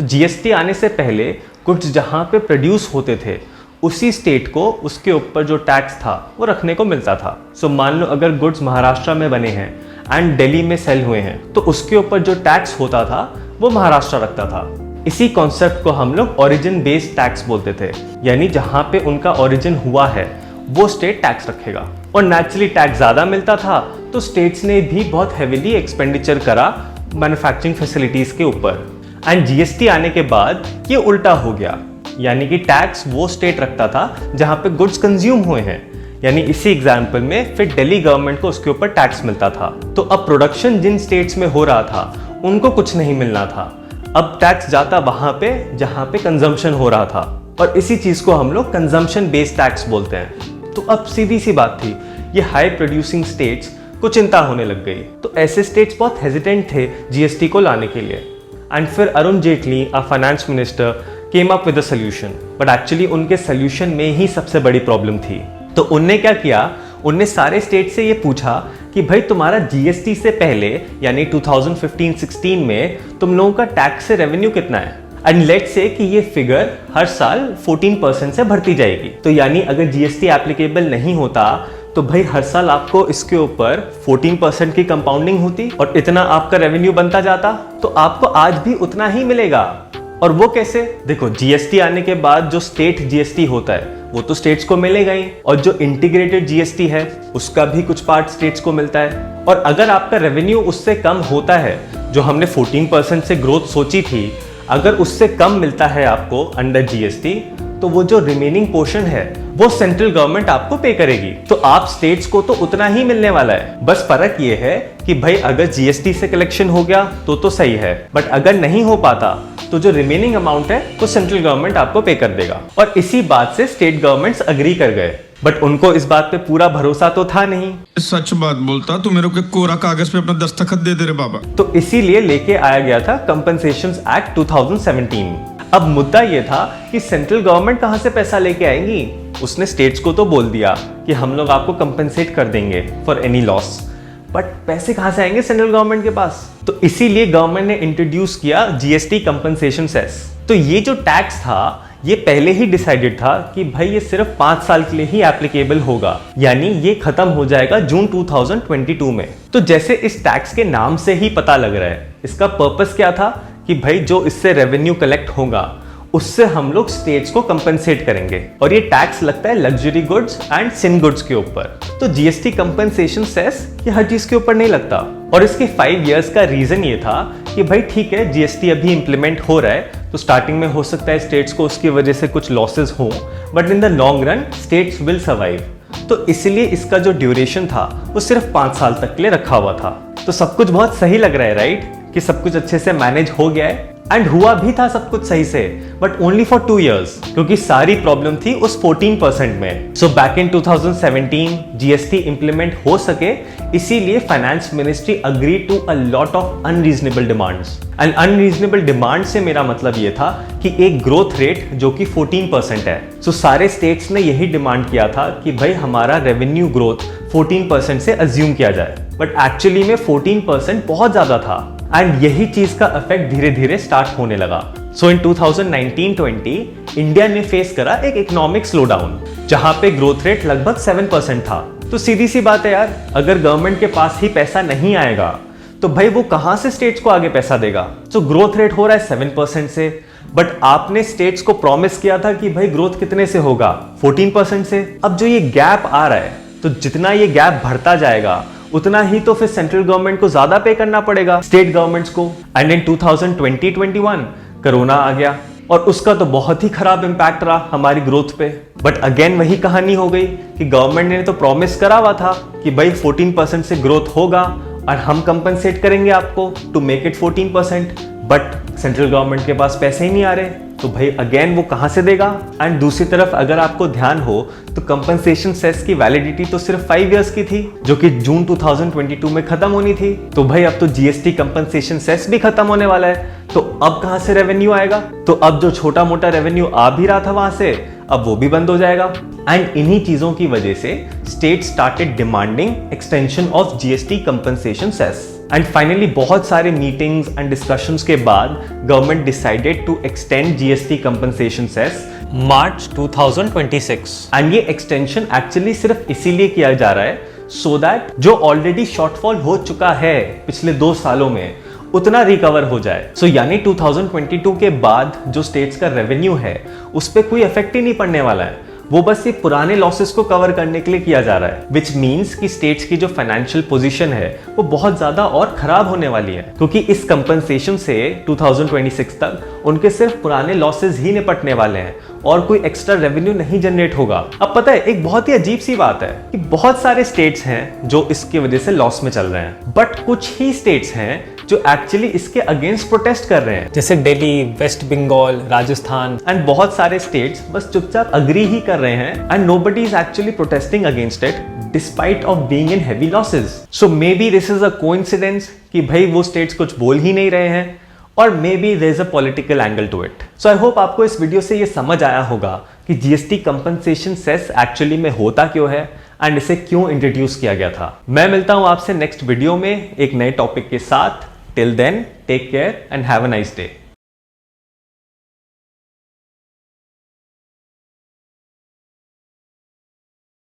GST आने से पहले गुड्स जहाँ पे प्रोड्यूस होते थे उसी स्टेट को उसके ऊपर जो टैक्स था वो रखने को मिलता था। सो मान लो अगर गुड्स महाराष्ट्र में बने हैं एंड दिल्ली में सेल हुए हैं तो उसके ऊपर जो टैक्स होता था वो महाराष्ट्र रखता था। इसी कॉन्सेप्ट को हम लोग ओरिजिन बेस्ड टैक्स बोलते थे, यानी जहाँ पे उनका ओरिजिन हुआ है वो स्टेट टैक्स रखेगा। और नेचुरली टैक्स ज़्यादा मिलता था तो स्टेट्स ने भी बहुत हेविली एक्सपेंडिचर करा मैन्युफैक्चरिंग फैसिलिटीज़ के ऊपर। एंड जीएसटी आने के बाद ये उल्टा हो गया, यानी कि टैक्स वो स्टेट रखता था जहाँ पे गुड्स कंज्यूम हुए हैं। यानी इसी एग्जाम्पल में फिर दिल्ली गवर्नमेंट को उसके ऊपर टैक्स मिलता था। तो अब प्रोडक्शन जिन स्टेट्स में हो रहा था उनको कुछ नहीं मिलना था, अब टैक्स जाता वहाँ पे जहाँ पे कंजम्पशन हो रहा था, और इसी चीज़ को हम लोग कंजम्पशन बेस्ड टैक्स बोलते हैं। तो अब सीधी सी बात थी, ये हाई प्रोड्यूसिंग स्टेट्स को चिंता होने लग गई। तो ऐसे स्टेट्स बहुत हेजिटेंट थे जीएसटी को लाने के लिए। एंड फिर Arun Jaitley finance minister came up with a solution, but actually उनके सोल्यूशन में ही सबसे बड़ी प्रॉब्लम थी। तो उनने क्या किया, उनने सारे स्टेट से ये पूछा कि भाई तुम्हारा जीएसटी से पहले यानी 2015-16 में तुम लोगों का टैक्स से रेवेन्यू कितना है, एंड लेट्स से कि ये फिगर हर साल 14% से बढ़ती जाएगी। तो यानी अगर जीएसटी एप्लीकेबल नहीं होता तो भाई हर साल आपको इसके ऊपर 14% की कंपाउंडिंग होती और इतना आपका रेवेन्यू बनता जाता, तो आपको आज भी उतना ही मिलेगा। और वो कैसे? देखो, जीएसटी आने के बाद जो स्टेट जीएसटी होता है वो तो स्टेट्स को मिलेगा ही, और जो इंटीग्रेटेड जीएसटी है उसका भी कुछ पार्ट स्टेट्स को मिलता है। और अगर आपका रेवेन्यू उससे कम होता है, जो हमने 14% से ग्रोथ सोची थी, अगर उससे कम मिलता है आपको अंडर जीएसटी, तो वो जो रिमेनिंग पोर्शन है वो सेंट्रल गवर्नमेंट आपको पे करेगी। तो आप स्टेट्स को तो उतना ही मिलने वाला है। बस फर्क ये है कि भाई अगर जीएसटी से कलेक्शन हो गया तो सही है, बट अगर नहीं हो पाता तो जो रिमेनिंग अमाउंट है वो सेंट्रल गवर्नमेंट आपको पे कर देगा। और इसी बात से स्टेट गवर्नमेंट्स अग्री कर गए, बट उनको इस बात पे पूरा भरोसा तो था नहीं। सच बात बोलता तू मेरे को कोरा कागज पे अपना दस्तखत दे दे रे बाबा। तो इसीलिए लेके आया गया था कंपनसेशंस एक्ट 2017। अब मुद्दा ये था कि सेंट्रल गवर्नमेंट कहां से पैसा लेके आएंगी। उसने स्टेट्स को तो बोल दिया कि हम लोग आपको कंपनसेट कर देंगे फॉर एनी लॉस, बट पैसे कहां से आएंगे सेंट्रल गवर्नमेंट के पास। तो इसीलिए गवर्नमेंट ने इंट्रोड्यूस किया जीएसटी कंपनसेशन सेस। तो ये जो टैक्स था ये पहले ही डिसाइडेड था कि भाई ये सिर्फ 5 साल के लिए ही एप्लीकेबल होगा, यानी ये खत्म हो जाएगा जून 2022 में। तो जैसे इस टैक्स के नाम से ही पता लग रहा है, इसका पर्पस क्या था कि भाई जो इससे रेवेन्यू कलेक्ट होगा उससे हम लोग स्टेट्स को कंपनसेट करेंगे। और ये टैक्स लगता है luxury goods and sin goods के ऊपर। तो जीएसटी कंपनसेशन सेस ये हर चीज के ऊपर नहीं लगता। और इसके 5 इयर्स का रीजन ये था कि भाई ठीक है, जीएसटी अभी इंप्लीमेंट हो रहा है, तो स्टार्टिंग में हो सकता है स्टेट्स को उसकी वजह से कुछ लॉसेस हो, but in the long run states will survive. तो इसलिए इसका जो ड्यूरेशन था वो सिर्फ 5 साल तक के लिए रखा हुआ था। तो सब कुछ बहुत सही लग रहा है, राइट, कि सब कुछ अच्छे से मैनेज हो गया है। एंड हुआ भी था सब कुछ सही से, बट ओनली फॉर 2 इयर्स, क्योंकि सारी प्रॉब्लम थी उस 14% में। So back in 2017 GST implement हो सके, इसीलिए finance ministry agree to a lot of unreasonable demands. And unreasonable demand से मेरा मतलब ये था कि एक ग्रोथ रेट जो कि 14% है। सो सारे स्टेट्स ने यही डिमांड किया था कि भाई हमारा रेवेन्यू ग्रोथ 14% से अज्यूम किया जाए, बट एक्चुअली में 14% बहुत ज्यादा था। एंड यही चीज का इफेक्ट धीरे धीरे स्टार्ट होने लगा। सो इन 2019-20 इंडिया ने फेस करा एक इकोनॉमिक स्लोडाउन, जहां पे ग्रोथ रेट लगभग 7% था। तो सीधी सी बात है यार, अगर गवर्नमेंट के पास ही पैसा नहीं आएगा तो भाई वो कहां से स्टेट्स को आगे पैसा देगा। तो ग्रोथ रेट हो रहा है 7% से, बट आपने स्टेट्स को प्रॉमिस किया था कि भाई ग्रोथ कितने से होगा, 14% से। अब जो ये गैप आ रहा है, तो जितना ये गैप बढ़ता जाएगा उतना ही तो फिर सेंट्रल गवर्नमेंट को ज्यादा पे करना पड़ेगा स्टेट गवर्नमेंट्स को। एंड इन 2020-21 कोरोना आ गया और उसका तो बहुत ही खराब इंपैक्ट रहा हमारी ग्रोथ पे। बट अगेन वही कहानी हो गई कि गवर्नमेंट ने तो प्रॉमिस करा हुआ था कि भाई 14% से ग्रोथ होगा और हम कंपनसेट करेंगे आपको to make it 14%, but central government के पास पैसे ही नहीं आ रहे। तो भाई अगेन वो कहां से देगा। एंड दूसरी तरफ अगर आपको ध्यान हो तो कंपनसेशन सेस की वैलिडिटी तो सिर्फ 5 इयर्स की थी, जो कि जून 2022 में खत्म होनी थी। तो भाई अब तो जीएसटी कंपनसेशन सेस भी खत्म होने वाला है, तो अब कहां से रेवेन्यू आएगा। तो अब जो छोटा मोटा रेवेन्यू आ भी रहा था वहां से, अब वो भी बंद हो जाएगा। एंड इन्हीं चीजों की वजह से state started demanding extension of GST compensation cess. And finally बहुत सारे मीटिंग्स एंड डिस्कशंस के बाद government decided to extend GST compensation cess March 2026। And ये एक्सटेंशन एक्चुअली सिर्फ इसीलिए किया जा रहा है सो दैट जो ऑलरेडी शॉर्टफॉल हो चुका है पिछले 2 सालों में उतना रिकवर हो जाए। सो यानी 2022 के बाद जो स्टेट्स का रेवेन्यू है उस पर कोई इफेक्ट ही नहीं पड़ने वाला है, वो बस ये पुराने लॉसेस को कवर करने के लिए किया जा रहा है, विच मीन्स कि स्टेट्स की जो फाइनेंशियल पोजीशन है वो बहुत ज्यादा और खराब होने वाली है, क्योंकि इस कंपनसेशन से 2026 तक उनके सिर्फ पुराने लॉसेस ही निपटने वाले हैं और कोई एक्स्ट्रा रेवेन्यू नहीं जनरेट होगा। अब पता है एक बहुत ही अजीब सी बात है कि बहुत सारे स्टेट्स हैं जो इसकी वजह से लॉस में चल रहे हैं, बट कुछ ही स्टेट्स हैं जो एक्चुअली इसके अगेंस्ट प्रोटेस्ट कर रहे हैं, जैसे दिल्ली, वेस्ट बंगाल, राजस्थान। एंड बहुत सारे स्टेट्स बस चुपचाप अग्री ही कर रहे हैं and nobody is actually protesting against it despite of being in heavy losses. So may be this is a coincidence कि भाई वो स्टेट्स कुछ बोल ही नहीं रहे हैं, और maybe there is a political angle to it. So I hope आपको इस वीडियो से ये समझ आया होगा कि जीएसटी कंपनसेशन सेस एक्चुअली में होता क्यों है एंड इसे क्यों इंट्रोड्यूस किया गया था। मैं मिलता हूं आपसे नेक्स्ट वीडियो में एक नए टॉपिक के साथ। Till then take care and have a nice day.